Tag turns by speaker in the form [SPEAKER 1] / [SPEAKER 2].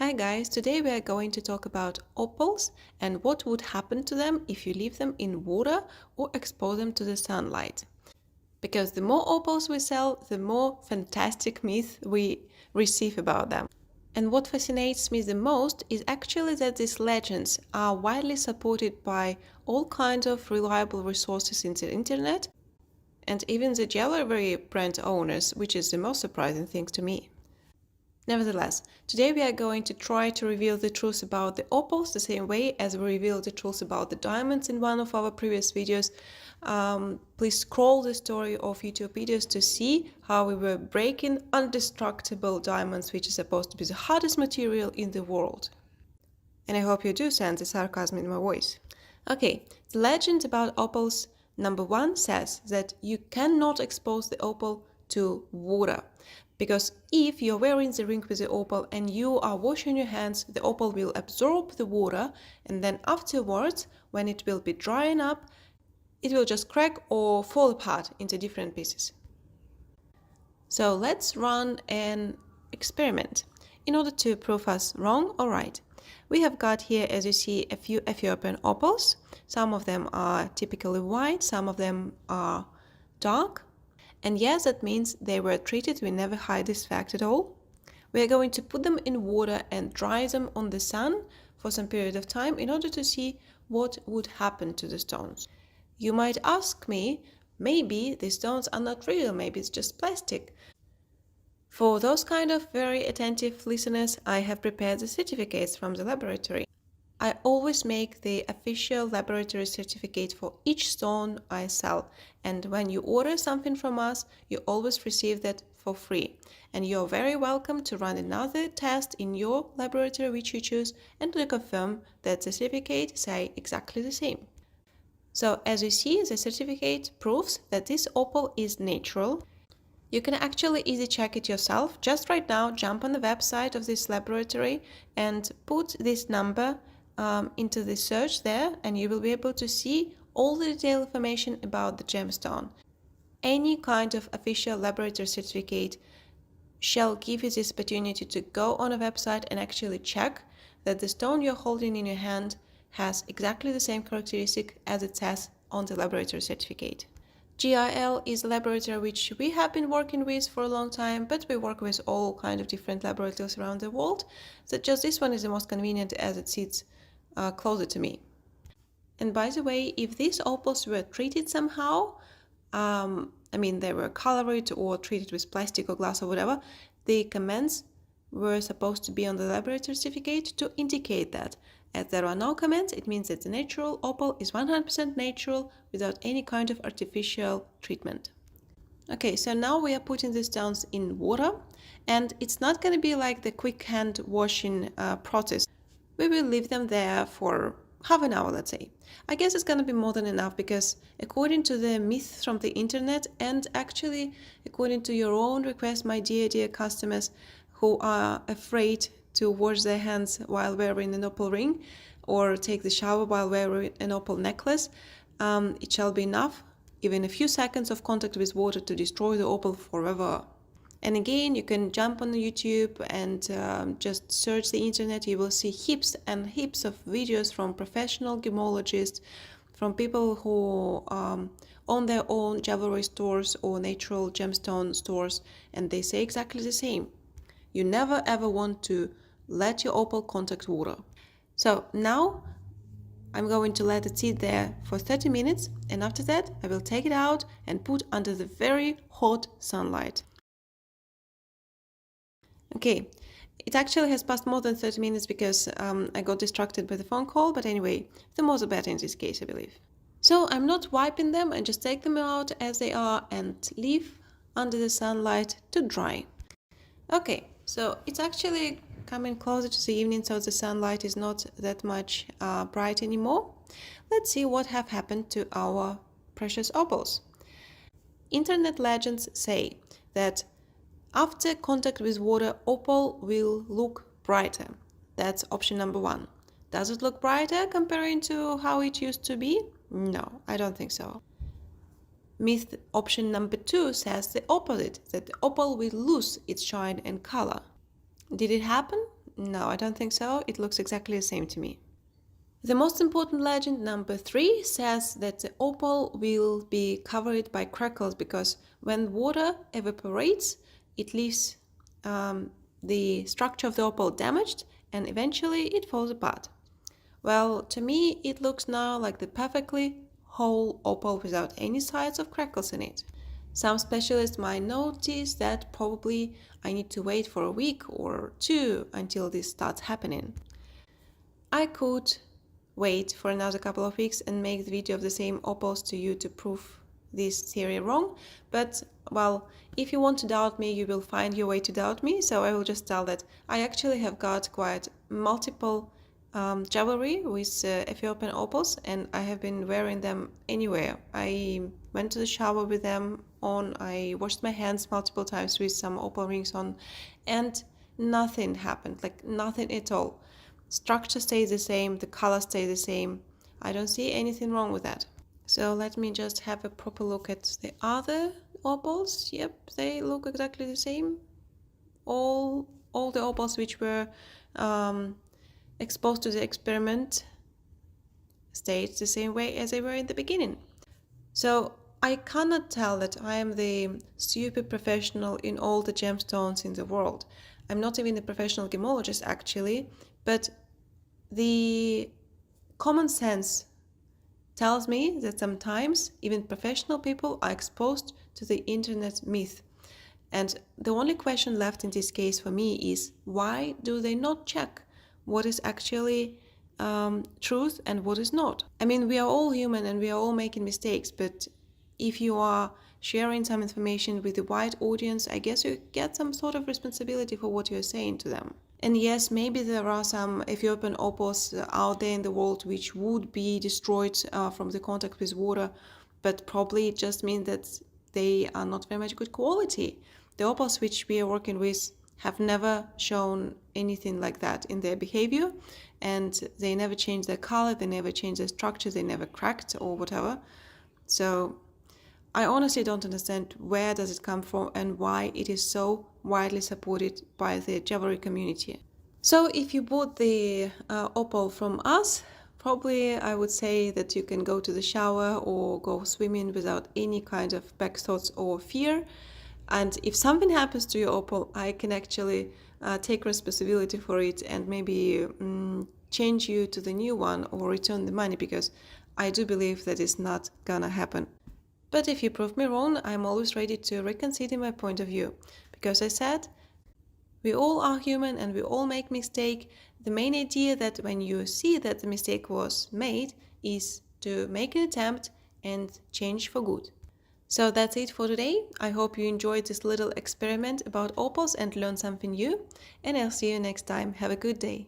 [SPEAKER 1] Hi guys, today we are going to talk about opals and what would happen to them if you leave them in water or expose them to the sunlight. Because the more opals we sell, the more fantastic myths we receive about them. And what fascinates me the most is actually that these legends are widely supported by all kinds of reliable resources in the internet and even the jewelry brand owners, which is the most surprising thing to me. Nevertheless, today we are going to try to reveal the truth about the opals the same way as we revealed the truth about the diamonds in one of our previous videos. Please scroll the story of YouTube videos to see how we were breaking indestructible diamonds, which is supposed to be the hardest material in the world. And I hope you do sense the sarcasm in my voice. Okay, the legend about opals number 1 says that you cannot expose the opal to water. Because if you're wearing the ring with the opal and you are washing your hands, the opal will absorb the water, and then afterwards, when it will be drying up, it will just crack or fall apart into different pieces. So let's run an experiment in order to prove us wrong or right. We have got here, as you see, a few Ethiopian opals. Some of them are typically white, some of them are dark. And yes, that means they were treated. We never hide this fact at all. We are going to put them in water and dry them on the sun for some period of time in order to see what would happen to the stones. You might ask me, maybe the stones are not real, maybe it's just plastic. For those kind of very attentive listeners, I have prepared the certificates from the laboratory. I always make the official laboratory certificate for each stone I sell, and when you order something from us, you always receive that for free. And you're very welcome to run another test in your laboratory which you choose and to confirm that the certificate say exactly the same. So as you see, the certificate proves that this opal is natural. You can actually easily check it yourself. Just right now, jump on the website of this laboratory and put this number into the search there, and you will be able to see all the detailed information about the gemstone. Any kind of official laboratory certificate shall give you this opportunity to go on a website and actually check that the stone you're holding in your hand has exactly the same characteristic as it says on the laboratory certificate. GIL is a laboratory which we have been working with for a long time, but we work with all kinds of different laboratories around the world. So just this one is the most convenient as it sits closer to me. And by the way, if these opals were treated somehow, they were colored or treated with plastic or glass or whatever, the comments were supposed to be on the laboratory certificate to indicate that. As there are no comments, it means that the natural opal is 100% natural without any kind of artificial treatment. Okay, so now we are putting the stones in water, and it's not going to be like the quick hand washing process. We will leave them there for half an hour, let's say. I guess it's going to be more than enough because according to the myths from the internet and actually according to your own request, my dear customers who are afraid to wash their hands while wearing an opal ring or take the shower while wearing an opal necklace, it shall be enough, even a few seconds of contact with water to destroy the opal forever. And again, you can jump on YouTube and just search the internet. You will see heaps and heaps of videos from professional gemologists, from people who own their own jewelry stores or natural gemstone stores, and they say exactly the same. You never ever want to let your opal contact water. So now I'm going to let it sit there for 30 minutes, and after that I will take it out and put under the very hot sunlight. Okay, it actually has passed more than 30 minutes because I got distracted by the phone call, but anyway, the more the better in this case, I believe. So I'm not wiping them, I just take them out as they are and leave under the sunlight to dry. Okay, so it's actually coming closer to the evening, so the sunlight is not that much bright anymore. Let's see what have happened to our precious opals. Internet legends say that after contact with water, opal will look brighter. That's option number 1. Does it look brighter comparing to how it used to be? No, I don't think so. Myth option number 2 says the opposite, that the opal will lose its shine and color. Did it happen? No, I don't think so. It looks exactly the same to me. The most important legend, number 3, says that the opal will be covered by crackles because when water evaporates, it leaves the structure of the opal damaged and eventually it falls apart. Well, to me, it looks now like the perfectly whole opal without any signs of crackles in it. Some specialists might notice that probably I need to wait for a week or two until this starts happening. I could wait for another couple of weeks and make the video of the same opals to you to prove this theory wrong, but well, if you want to doubt me, you will find your way to doubt me, so I will just tell that I actually have got quite multiple jewelry with Ethiopian opals, and I have been wearing them anywhere. I went to the shower with them on, I washed my hands multiple times with some opal rings on, and nothing happened, like nothing at all. Structure stays the same, the color stays the same. I don't see anything wrong with that. So let me just have a proper look at the other opals. Yep, they look exactly the same. All the opals which were exposed to the experiment stayed the same way as they were in the beginning. So I cannot tell that I am the super professional in all the gemstones in the world. I'm not even a professional gemologist actually, but the common sense tells me that sometimes even professional people are exposed to the internet myth. And the only question left in this case for me is why do they not check what is actually truth and what is not? I mean, we are all human and we are all making mistakes, but if you are sharing some information with a wide audience, I guess you get some sort of responsibility for what you're saying to them. And yes, maybe there are some Ethiopian opals out there in the world which would be destroyed from the contact with water, but probably it just means that they are not very much good quality. The opals which we are working with have never shown anything like that in their behavior, and they never changed their color, they never changed their structure, they never cracked or whatever. So I honestly don't understand where does it come from and why it is so widely supported by the jewelry community. So if you bought the opal from us, probably I would say that you can go to the shower or go swimming without any kind of back thoughts or fear. And if something happens to your opal, I can actually take responsibility for it and maybe change you to the new one or return the money, because I do believe that is not gonna happen. But if you prove me wrong, I'm always ready to reconsider my point of view. Because I said, we all are human and we all make mistakes. The main idea that when you see that the mistake was made is to make an attempt and change for good. So that's it for today. I hope you enjoyed this little experiment about opals and learned something new. And I'll see you next time. Have a good day.